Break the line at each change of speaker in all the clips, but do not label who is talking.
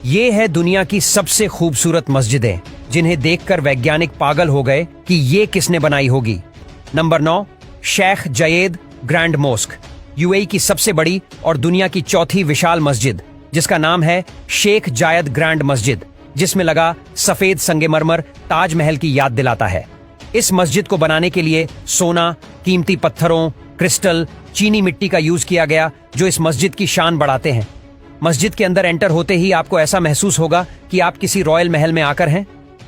ये है दुनिया की सबसे खूबसूरत मस्जिदें जिन्हें देखकर वैज्ञानिक पागल हो गए कि ये किसने बनाई होगी। Number 9, Sheikh Zayed grand mosque, UAE की सबसे बड़ी और दुनिया की चौथी विशाल मस्जिद, जिसका नाम है शेख जायद ग्रैंड मस्जिद, जिसमें लगा सफेद संगमरमर ताजमहल की याद दिलाता है। इस मस्जिद को बनाने के लिए सोना, कीमती पत्थरों, क्रिस्टल, चीनी मिट्टी का यूज किया गया, जो इस मस्जिद की शान बढ़ाते हैं। मस्जिद के अंदर एंटर होते ही आपको ऐसा महसूस होगा कि आप किसी रॉयल महल में आकर हैं।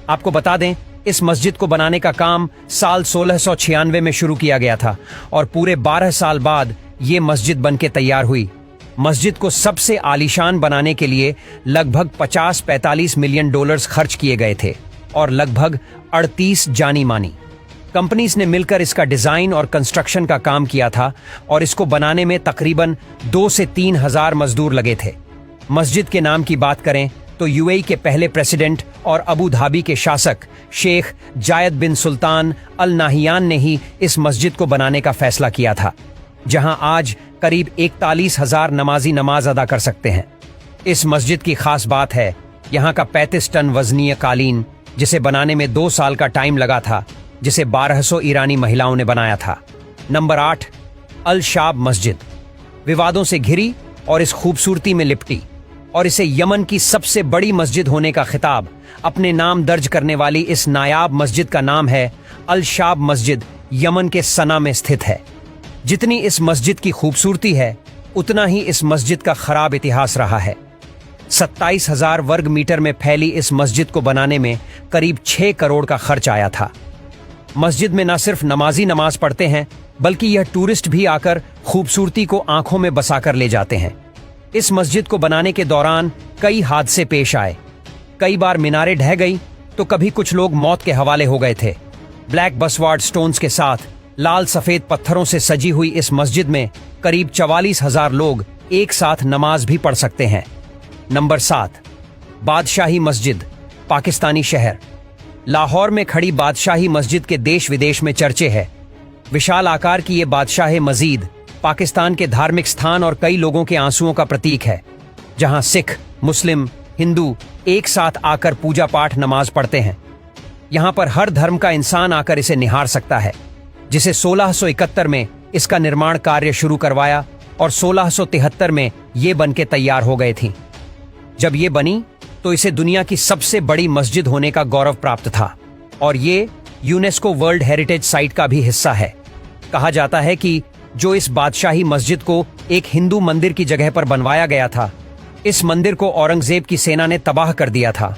आपको बता दें, इस मस्जिद को बनाने का काम साल 1696 में शुरू किया गया था और पूरे 12 साल बाद ये मस्जिद बनके तैयार हुई। मस्जिद को सबसे आलीशान बनाने के लिए लगभग 50-45 मिलियन डॉलर्स खर्च किए गए थे और लगभग 38 जानी मानी कंपनीज ने मिलकर इसका डिजाइन और कंस्ट्रक्शन का काम किया था और इसको बनाने में तकरीबन 2 से 3 हजार मजदूर लगे थे। मस्जिद के नाम की बात करें तो यूएई के पहले प्रेसिडेंट और अबू धाबी के शासक शेख जायद बिन सुल्तान अल नाहियान ने ही इस मस्जिद को बनाने का फैसला किया था, जहां आज करीब 41,000 नमाजी नमाज अदा कर सकते हैं। इस मस्जिद की खास बात है यहाँ का 35 टन वजनीय कालीन, जिसे बनाने में 2 साल का टाइम लगा था, जिसे 1200 ईरानी महिलाओं ने बनाया था। नंबर 8, अल शाब मस्जिद, विवादों से घिरी और इस खूबसूरती में लिपटी और इसे यमन की सबसे बड़ी मस्जिद होने का खिताब अपने नाम दर्ज करने वाली इस नायाब मस्जिद का नाम है अल शाब मस्जिद, यमन के सना में स्थित है। जितनी इस मस्जिद की खूबसूरती है, उतना ही इस मस्जिद का खराब इतिहास रहा है। 27,000 वर्ग मीटर में फैली इस मस्जिद को बनाने में करीब 6 करोड़ का खर्च आया था। मस्जिद में न सिर्फ नमाजी नमाज पढ़ते हैं, बल्कि यह टूरिस्ट भी आकर खूबसूरती को आंखों में बसाकर ले जाते हैं। इस मस्जिद को बनाने के दौरान कई हादसे पेश आए। कई बार मीनारें ढह गई तो कभी कुछ लोग मौत के हवाले हो गए थे। ब्लैक बसवार्ड स्टोन्स के साथ लाल सफेद पत्थरों से सजी हुई इस मस्जिद में करीब 44,000 लोग एक साथ नमाज भी पढ़ सकते हैं। नंबर 7, बादशाही मस्जिद, पाकिस्तानी शहर। लाहौर में खड़ी बादशाही मस्जिद के देश विदेश में चर्चे है। विशाल आकार की ये बादशाह मस्जिद पाकिस्तान के धार्मिक स्थान और कई लोगों के आंसुओं का प्रतीक है, जहां सिख, मुस्लिम, हिंदू एक साथ आकर पूजा पाठ नमाज पढ़ते हैं। यहां पर हर धर्म का इंसान आकर इसे निहार सकता है, जिसे 1671 में इसका निर्माण कार्य शुरू करवाया और 1673 में ये बनके तैयार हो गए थी। जब ये बनी तो इसे दुनिया की सबसे बड़ी मस्जिद होने का गौरव प्राप्त था और ये यूनेस्को वर्ल्ड हेरिटेज साइट का भी हिस्सा है। कहा जाता है कि जो इस बादशाही मस्जिद को एक हिंदू मंदिर की जगह पर बनवाया गया था, इस मंदिर को औरंगजेब की सेना ने तबाह कर दिया था।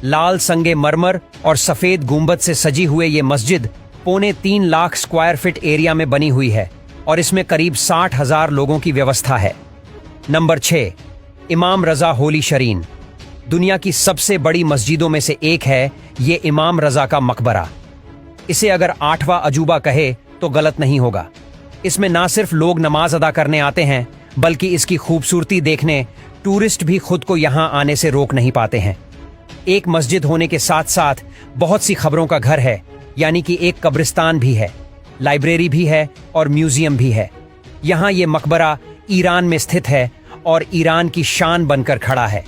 लाल संगे मरमर और सफेद गुंबद से सजी हुए ये मस्जिद 3.25 लाख स्क्वायर फीट एरिया में बनी हुई है और इसमें करीब 60,000 लोगों की व्यवस्था है। नंबर 6, इमाम रजा होली शरीन, दुनिया की सबसे बड़ी मस्जिदों में से एक है ये इमाम रजा का मकबरा। इसे अगर 8वां अजूबा कहे तो गलत नहीं होगा। इसमें ना सिर्फ लोग नमाज अदा करने आते हैं, बल्कि इसकी खूबसूरती देखने टूरिस्ट भी खुद को यहां आने से रोक नहीं पाते हैं। एक मस्जिद होने के साथ साथ बहुत सी खबरों का घर है, यानी कि एक कब्रिस्तान भी है, लाइब्रेरी भी है और म्यूजियम भी है। यहाँ ये मकबरा ईरान में स्थित है और ईरान की शान बनकर खड़ा है।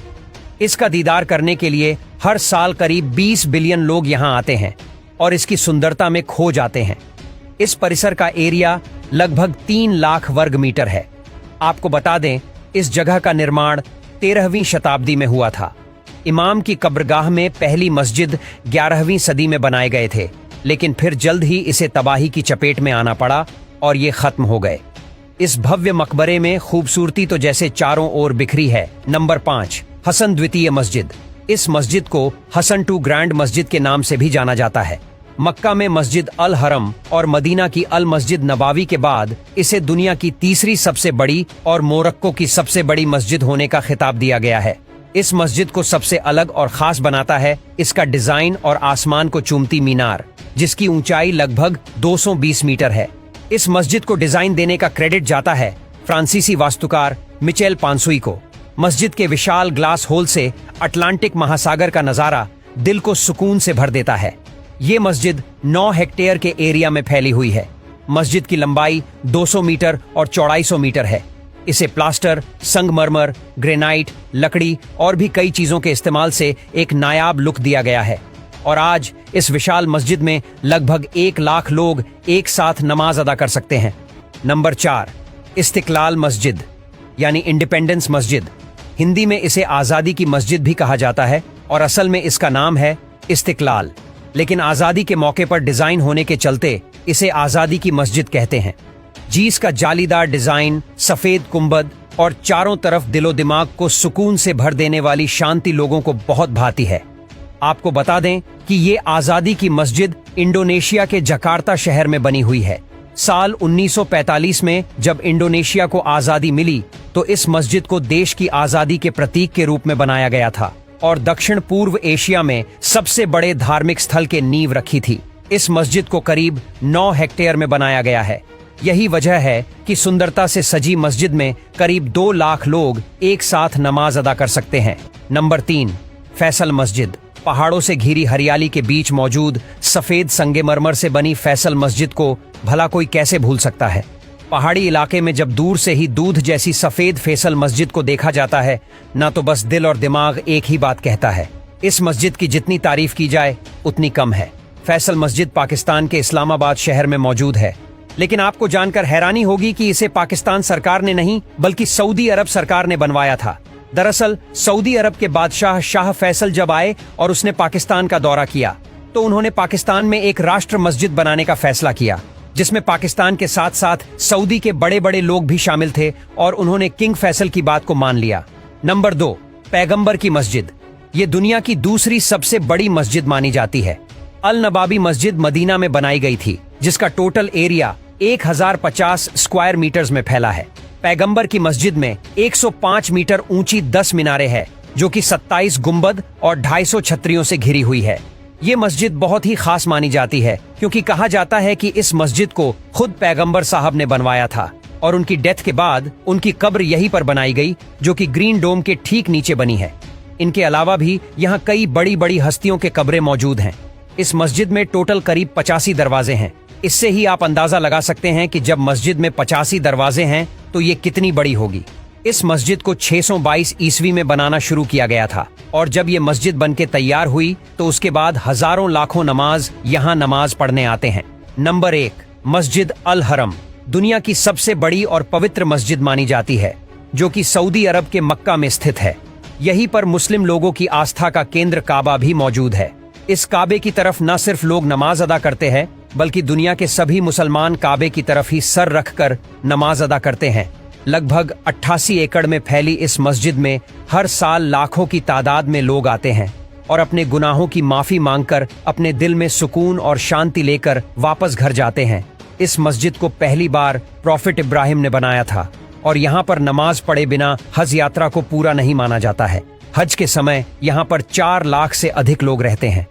इसका दीदार करने के लिए हर साल करीब 20 बिलियन लोग यहाँ आते हैं और इसकी सुंदरता में खो जाते हैं। इस परिसर का एरिया लगभग 3 लाख वर्ग मीटर है। आपको बता दें, इस जगह का निर्माण 13वीं शताब्दी में हुआ था। इमाम की कब्रगाह में पहली मस्जिद 11वीं सदी में बनाए गए थे, लेकिन फिर जल्द ही इसे तबाही की चपेट में आना पड़ा और ये खत्म हो गए। इस भव्य मकबरे में खूबसूरती तो जैसे चारों ओर बिखरी है। नंबर 5, हसन द्वितीय मस्जिद। इस मस्जिद को हसन टू ग्रैंड मस्जिद के नाम से भी जाना जाता है। मक्का में मस्जिद अल हरम और मदीना की अल मस्जिद नबावी के बाद इसे दुनिया की तीसरी सबसे बड़ी और मोरक्को की सबसे बड़ी मस्जिद होने का खिताब दिया गया है। इस मस्जिद को सबसे अलग और खास बनाता है इसका डिजाइन और आसमान को चूमती मीनार, जिसकी ऊंचाई लगभग 220 मीटर है। इस मस्जिद को डिजाइन देने का क्रेडिट जाता है फ्रांसीसी वास्तुकार मिचेल पांसुई को। मस्जिद के विशाल ग्लास होल से अटलांटिक महासागर का नजारा दिल को सुकून से भर देता है। ये मस्जिद 9 हेक्टेयर के एरिया में फैली हुई है। मस्जिद की लंबाई 200 मीटर और चौड़ाई 100 मीटर है। इसे प्लास्टर, संगमरमर, ग्रेनाइट, लकड़ी और भी कई चीजों के इस्तेमाल से एक नायाब लुक दिया गया है और आज इस विशाल मस्जिद में लगभग 1 लाख लोग एक साथ नमाज अदा कर सकते हैं। नंबर 4, इस्तिकलाल मस्जिद यानी इंडिपेंडेंस मस्जिद। हिंदी में इसे आजादी की मस्जिद भी कहा जाता है और असल में इसका नाम है इस्तिकलाल, लेकिन आजादी के मौके पर डिजाइन होने के चलते इसे आजादी की मस्जिद कहते हैं। जी इसका जालीदार डिजाइन, सफेद कुंबद और चारों तरफ दिलो दिमाग को सुकून से भर देने वाली शांति लोगों को बहुत भाती है। आपको बता दें कि ये आजादी की मस्जिद इंडोनेशिया के जकार्ता शहर में बनी हुई है। साल 1945 में जब इंडोनेशिया को आजादी मिली तो इस मस्जिद को देश की आजादी के प्रतीक के रूप में बनाया गया था और दक्षिण पूर्व एशिया में सबसे बड़े धार्मिक स्थल के नींव रखी थी। इस मस्जिद को करीब 9 हेक्टेयर में बनाया गया है। यही वजह है कि सुंदरता से सजी मस्जिद में करीब 2 लाख लोग एक साथ नमाज अदा कर सकते हैं। नंबर 3, फैसल मस्जिद। पहाड़ों से घिरी हरियाली के बीच मौजूद सफेद संगमरमर से बनी फैसल मस्जिद को भला कोई कैसे भूल सकता है। पहाड़ी इलाके में जब दूर से ही दूध जैसी सफेद फैसल मस्जिद को देखा जाता है ना तो बस दिल और दिमाग एक ही बात कहता है। इस मस्जिद की जितनी तारीफ की जाए उतनी कम है। फैसल मस्जिद पाकिस्तान के इस्लामाबाद शहर में मौजूद है, लेकिन आपको जानकर हैरानी होगी कि इसे पाकिस्तान सरकार ने नहीं बल्कि सऊदी अरब सरकार ने बनवाया था। दरअसल सऊदी अरब के बादशाह शाह फैसल जब आए और उसने पाकिस्तान का दौरा किया तो उन्होंने पाकिस्तान में एक राष्ट्र मस्जिद बनाने का फैसला किया, जिसमें पाकिस्तान के साथ साथ सऊदी के बड़े बड़े लोग भी शामिल थे और उन्होंने किंग फैसल की बात को मान लिया। नंबर 2, पैगंबर की मस्जिद। ये दुनिया की दूसरी सबसे बड़ी मस्जिद मानी जाती है। अल नबाबी मस्जिद मदीना में बनाई गई थी, जिसका टोटल एरिया 1050 स्क्वायर मीटर्स में फैला है। पैगंबर की मस्जिद में 105 मीटर ऊंची 10 मीनारें हैं, जो कि 27 गुंबद और 250 छतरियों से घिरी हुई है। ये मस्जिद बहुत ही खास मानी जाती है क्योंकि कहा जाता है कि इस मस्जिद को खुद पैगंबर साहब ने बनवाया था और उनकी डेथ के बाद उनकी कब्र यहीं पर बनाई गई, जो कि ग्रीन डोम के ठीक नीचे बनी है। इनके अलावा भी यहाँ कई बड़ी बड़ी हस्तियों के कब्रें मौजूद हैं। इस मस्जिद में टोटल करीब 85 दरवाजे हैं। इससे ही आप अंदाजा लगा सकते हैं कि जब मस्जिद में 85 दरवाजे हैं तो ये कितनी बड़ी होगी। इस मस्जिद को 622 ईस्वी में बनाना शुरू किया गया था और जब ये मस्जिद बनके तैयार हुई तो उसके बाद हजारों लाखों नमाज यहाँ नमाज पढ़ने आते हैं। नंबर 1, मस्जिद अल हरम। दुनिया की सबसे बड़ी और पवित्र मस्जिद मानी जाती है, जो कि सऊदी अरब के मक्का में स्थित है। यहीं पर मुस्लिम लोगों की आस्था का केंद्र काबा भी मौजूद है। इस काबे की तरफ न सिर्फ लोग नमाज अदा करते हैं बल्कि दुनिया के सभी मुसलमान काबे की तरफ ही सर रखकर नमाज अदा करते हैं। लगभग 88 एकड़ में फैली इस मस्जिद में हर साल लाखों की तादाद में लोग आते हैं और अपने गुनाहों की माफी मांगकर अपने दिल में सुकून और शांति लेकर वापस घर जाते हैं। इस मस्जिद को पहली बार प्रॉफिट इब्राहिम ने बनाया था और यहाँ पर नमाज पढ़े बिना हज यात्रा को पूरा नहीं माना जाता है। हज के समय यहाँ पर 4 लाख से अधिक लोग रहते हैं।